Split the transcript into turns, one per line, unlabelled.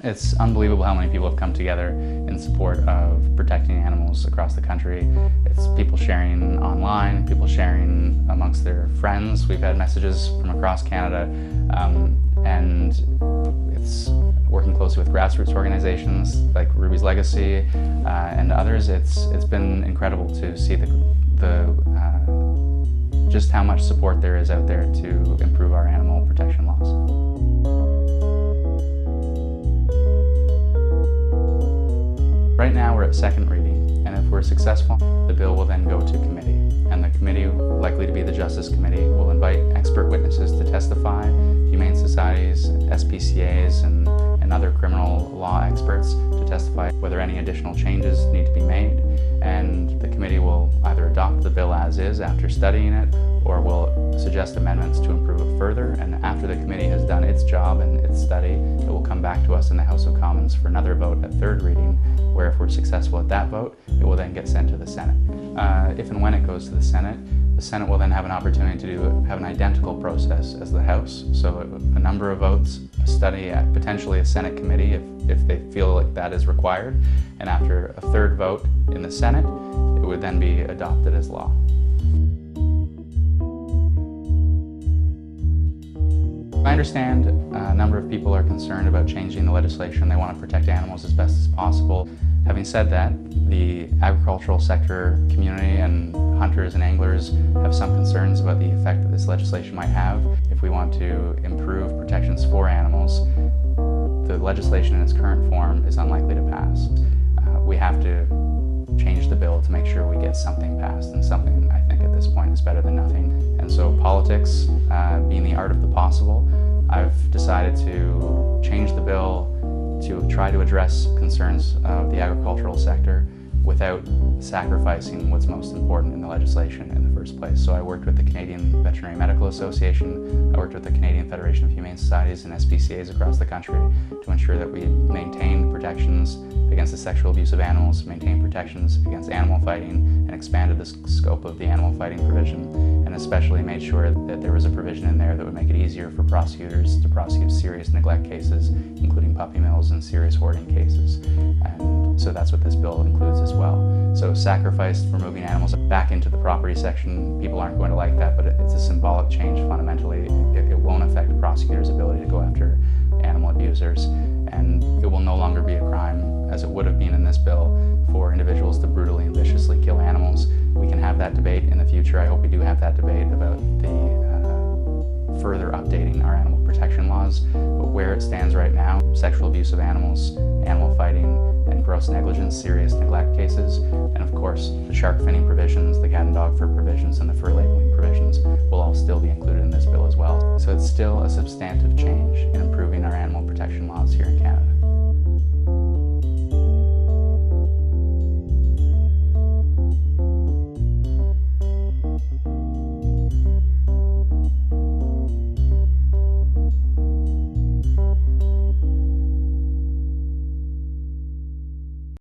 It's unbelievable how many people have come together in support of protecting animals across the country. It's people sharing online, people sharing amongst their friends. We've had messages from across Canada, and it's working closely with grassroots organizations like Ruby's Legacy and others. It's been incredible to see just how much support there is out there to improve our animal protection laws. Right now we're at second reading, and if we're successful, the bill will then go to committee. And the committee, likely to be the Justice Committee, will invite expert witnesses to testify, humane societies, SPCAs, and other criminal law experts to testify whether any additional changes need to be made. And the committee will either adopt the bill as is after studying it, or will suggest amendments to improve it further. And after the committee has done its job and its study, it will come back to us in the House of Commons for another vote at third reading, where if we're successful at that vote, it will then get sent to the Senate. If and when it goes to the Senate will then have an opportunity to have an identical process as the House. So a number of votes, a study at potentially a Senate committee if they feel like that is required, and after a third vote in the Senate, it would then be adopted as law. I understand a number of people are concerned about changing the legislation. They want to protect animals as best as possible. Having said that, the agricultural sector community and hunters and anglers have some concerns about the effect that this legislation might have. If we want to improve protections for animals, the legislation in its current form is unlikely to pass. We have to change the bill to make sure we get something passed, and something I think at this point is better than nothing. And so politics being the art of the possible, I've decided to change the bill to try to address concerns of the agricultural sector without sacrificing what's most important in the legislation in the first place. So I worked with the Canadian Veterinary Medical Association, I worked with the Canadian Federation of Humane Societies and SPCAs across the country to ensure that we maintain protections against the sexual abuse of animals, maintain protections against animal fighting, and expanded the scope of the animal fighting provision, and especially made sure that there was a provision in there that would make it easier for prosecutors to prosecute serious neglect cases, including puppy mills and serious hoarding cases. And so that's what this bill includes as well. So sacrifice for moving animals back into the property section, people aren't going to like that, but it's a symbolic change fundamentally. It won't affect prosecutors' ability to go after animal abusers, and it will no longer be a crime, as it would have been in this bill, for individuals to brutally and viciously kill animals. We can have that debate in the future. I hope we do have that debate about the further updating our animal protection laws. But where it stands right now, sexual abuse of animals, animal fighting, and gross negligence, serious neglect cases, and of course the shark finning provisions, the cat and dog fur provisions, and the fur labeling provisions will all still be included in this bill as well. So it's still a substantive change in improving our animal protection laws here in Canada.